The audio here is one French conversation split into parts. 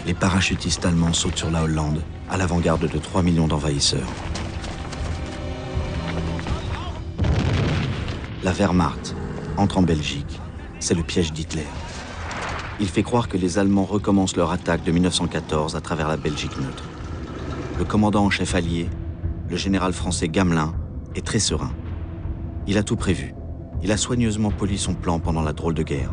les parachutistes allemands sautent sur la Hollande, à l'avant-garde de 3 millions d'envahisseurs. La Wehrmacht entre en Belgique. C'est le piège d'Hitler. Il fait croire que les Allemands recommencent leur attaque de 1914 à travers la Belgique neutre. Le commandant en chef allié, le général français Gamelin, est très serein. Il a tout prévu. Il a soigneusement poli son plan pendant la drôle de guerre.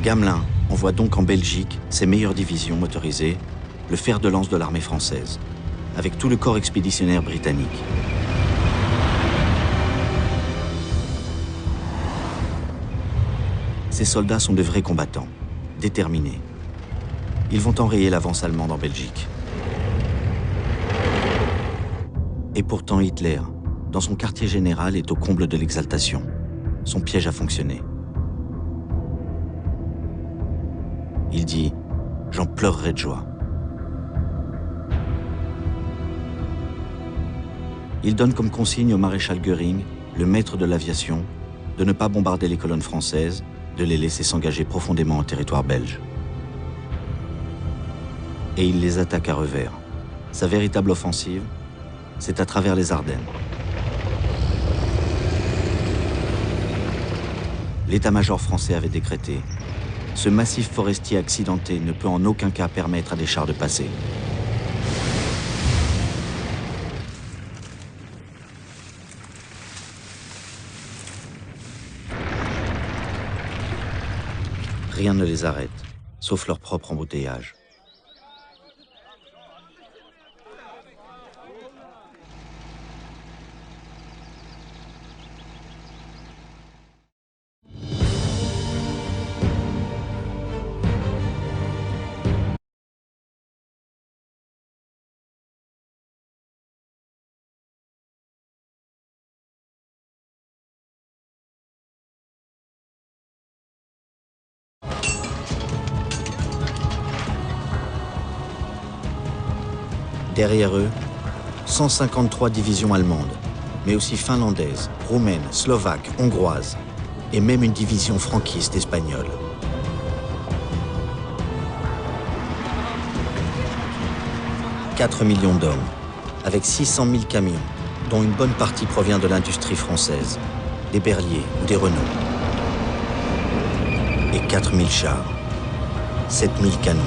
Gamelin envoie donc en Belgique ses meilleures divisions motorisées, le fer de lance de l'armée française, avec tout le corps expéditionnaire britannique. Ces soldats sont de vrais combattants, déterminés. Ils vont enrayer l'avance allemande en Belgique. Et pourtant Hitler, dans son quartier général, est au comble de l'exaltation. Son piège a fonctionné. Il dit « J'en pleurerai de joie ». Il donne comme consigne au maréchal Göring, le maître de l'aviation, de ne pas bombarder les colonnes françaises, de les laisser s'engager profondément en territoire belge. Et il les attaque à revers. Sa véritable offensive, c'est à travers les Ardennes. L'état-major français avait décrété: ce massif forestier accidenté ne peut en aucun cas permettre à des chars de passer. Rien ne les arrête, sauf leur propre embouteillage. Derrière eux, 153 divisions allemandes, mais aussi finlandaises, roumaines, slovaques, hongroises, et même une division franquiste espagnole. « 4 millions d'hommes, avec 600 000 camions, dont une bonne partie provient de l'industrie française, des Berlier ou des Renault. Et 4 000 chars, 7 000 canons.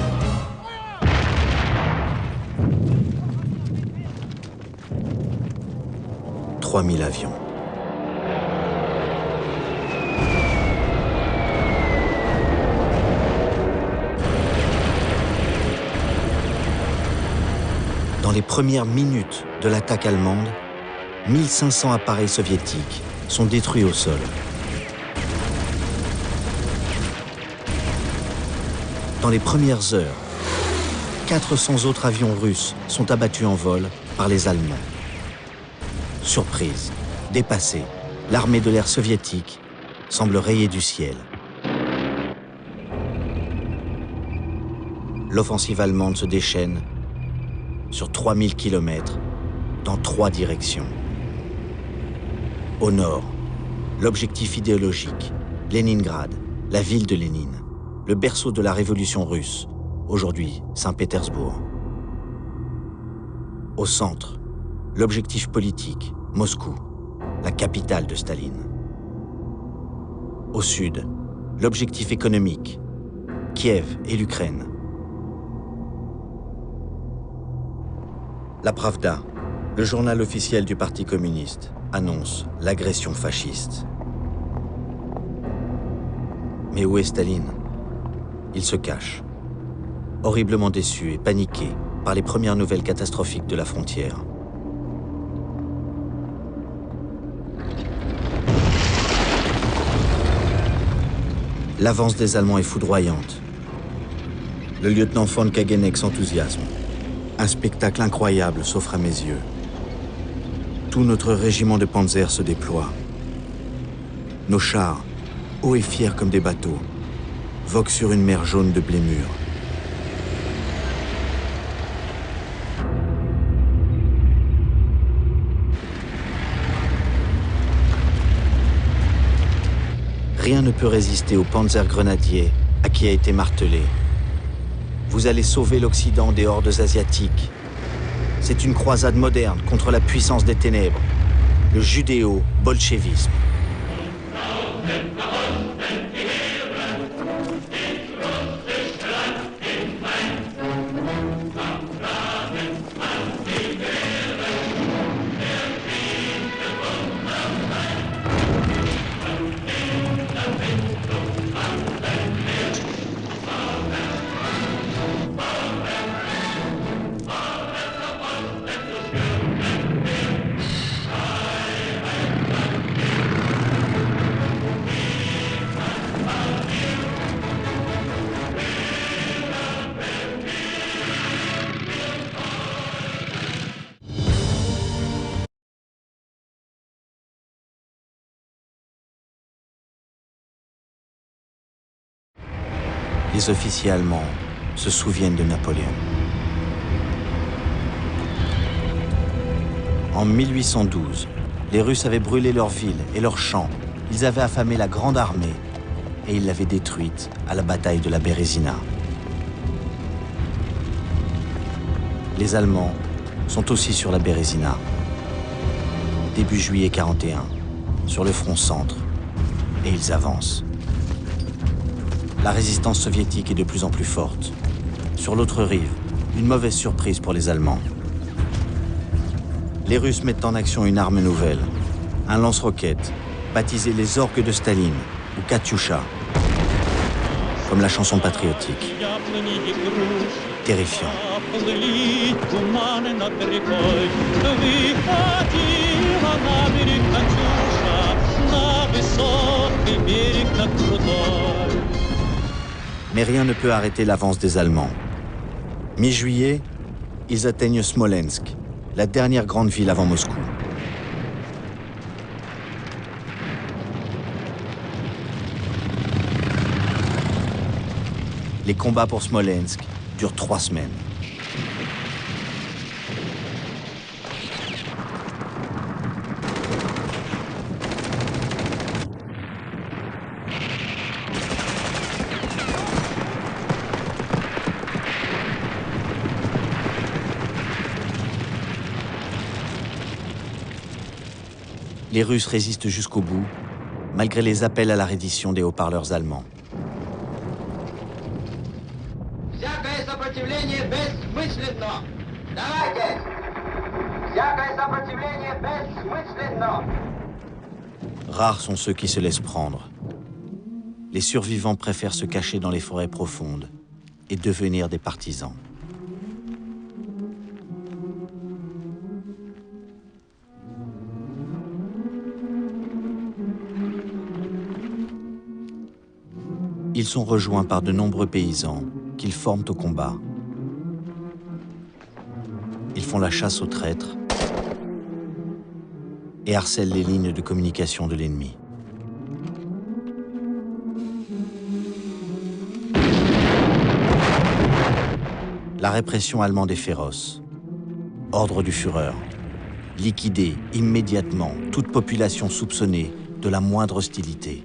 « 3 000 avions. Dans les premières minutes de l'attaque allemande, 1500 appareils soviétiques sont détruits au sol. Dans les premières heures, 400 autres avions russes sont abattus en vol par les Allemands. Surprise, dépassée, l'armée de l'air soviétique semble rayée du ciel. L'offensive allemande se déchaîne sur 3000 km dans 3 directions. Au nord, l'objectif idéologique, Leningrad, la ville de Lénine, le berceau de la révolution russe, aujourd'hui Saint-Pétersbourg. Au centre, l'objectif politique, Moscou, la capitale de Staline. Au sud, l'objectif économique, Kiev et l'Ukraine. La Pravda, le journal officiel du Parti communiste, annonce l'agression fasciste. Mais où est Staline? Il se cache, horriblement déçu et paniqué par les premières nouvelles catastrophiques de la frontière. L'avance des Allemands est foudroyante. Le lieutenant von Kageneck s'enthousiasme. Un spectacle incroyable s'offre à mes yeux. Tout notre régiment de panzer se déploie. Nos chars, hauts et fiers comme des bateaux, vogue sur une mer jaune de blé mûr. Rien ne peut résister au Panzergrenadier à qui a été martelé. Vous allez sauver l'Occident des hordes asiatiques. C'est une croisade moderne contre la puissance des ténèbres, le judéo-bolchevisme. Les officiers allemands se souviennent de Napoléon. En 1812, les Russes avaient brûlé leurs villes et leurs champs. Ils avaient affamé la Grande Armée et ils l'avaient détruite à la bataille de la Bérésina. Les Allemands sont aussi sur la Bérésina. Début juillet 41, sur le front centre, et ils avancent. La résistance soviétique est de plus en plus forte. Sur l'autre rive, une mauvaise surprise pour les Allemands. Les Russes mettent en action une arme nouvelle, un lance-roquettes, baptisé les orgues de Staline, ou Katyusha, comme la chanson patriotique. Terrifiant. Mais rien ne peut arrêter l'avance des Allemands. Mi-juillet, ils atteignent Smolensk, la dernière grande ville avant Moscou. Les combats pour Smolensk durent 3 semaines. Les Russes résistent jusqu'au bout, malgré les appels à la reddition des haut-parleurs allemands. Rares sont ceux qui se laissent prendre. Les survivants préfèrent se cacher dans les forêts profondes et devenir des partisans. Ils sont rejoints par de nombreux paysans qu'ils forment au combat. Ils font la chasse aux traîtres et harcèlent les lignes de communication de l'ennemi. La répression allemande est féroce. Ordre du Führer. Liquider immédiatement toute population soupçonnée de la moindre hostilité.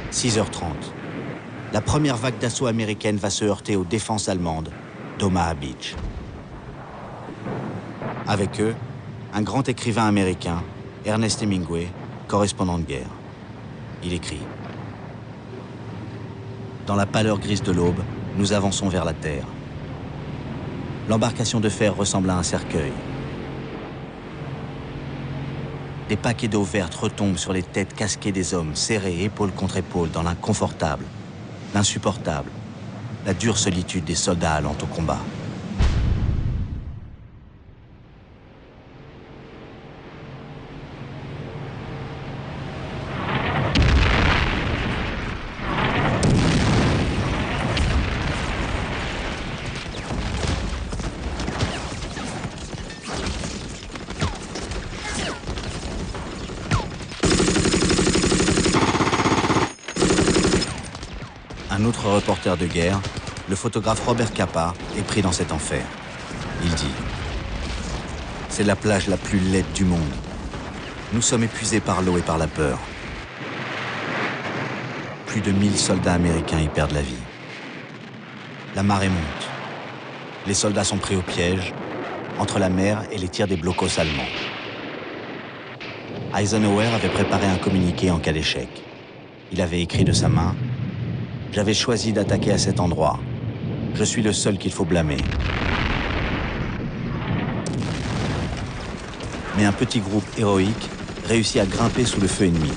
« 6h30. La première vague d'assaut américaine va se heurter aux défenses allemandes d'Omaha Beach. Avec eux, un grand écrivain américain, Ernest Hemingway, correspondant de guerre. Il écrit « Dans la pâleur grise de l'aube, nous avançons vers la terre. L'embarcation de fer ressemble à un cercueil. Des paquets d'eau verte retombent sur les têtes casquées des hommes, serrés épaule contre épaule dans l'inconfortable, l'insupportable, la dure solitude des soldats allant au combat. Un autre reporter de guerre, le photographe Robert Capa, est pris dans cet enfer. Il dit « C'est la plage la plus laide du monde. Nous sommes épuisés par l'eau et par la peur. Plus de 1000 soldats américains y perdent la vie. La marée monte. Les soldats sont pris au piège, entre la mer et les tirs des blocos allemands. Eisenhower avait préparé un communiqué en cas d'échec. Il avait écrit de sa main « J'avais choisi d'attaquer à cet endroit. Je suis le seul qu'il faut blâmer. » Mais un petit groupe héroïque réussit à grimper sous le feu ennemi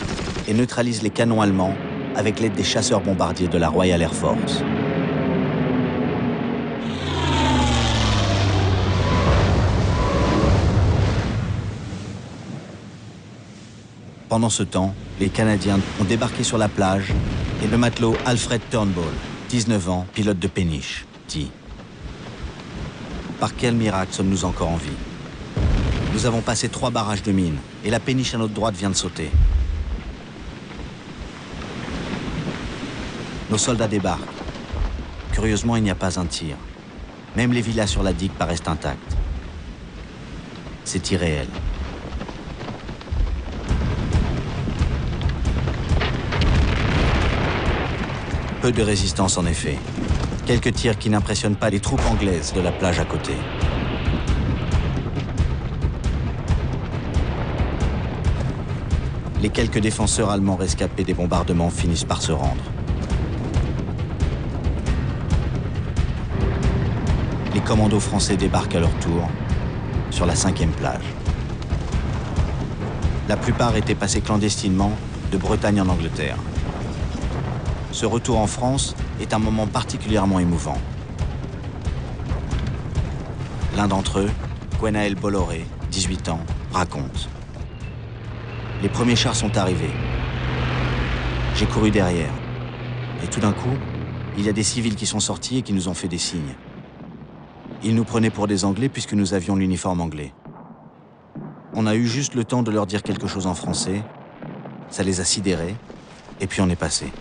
et neutralise les canons allemands avec l'aide des chasseurs bombardiers de la Royal Air Force. Pendant ce temps, les Canadiens ont débarqué sur la plage et le matelot Alfred Turnbull, 19 ans, pilote de péniche, dit « Par quel miracle sommes-nous encore en vie? Nous avons passé 3 barrages de mines et la péniche à notre droite vient de sauter. Nos soldats débarquent. Curieusement, il n'y a pas un tir. Même les villas sur la digue paraissent intactes. C'est irréel. » Peu de résistance en effet. Quelques tirs qui n'impressionnent pas les troupes anglaises de la plage à côté. Les quelques défenseurs allemands rescapés des bombardements finissent par se rendre. Les commandos français débarquent à leur tour sur la 5e plage. La plupart étaient passés clandestinement de Bretagne en Angleterre. Ce retour en France est un moment particulièrement émouvant. L'un d'entre eux, Gwenaël Bolloré, 18 ans, raconte. Les premiers chars sont arrivés. J'ai couru derrière. Et tout d'un coup, il y a des civils qui sont sortis et qui nous ont fait des signes. Ils nous prenaient pour des Anglais puisque nous avions l'uniforme anglais. On a eu juste le temps de leur dire quelque chose en français. Ça les a sidérés. Et puis on est passé.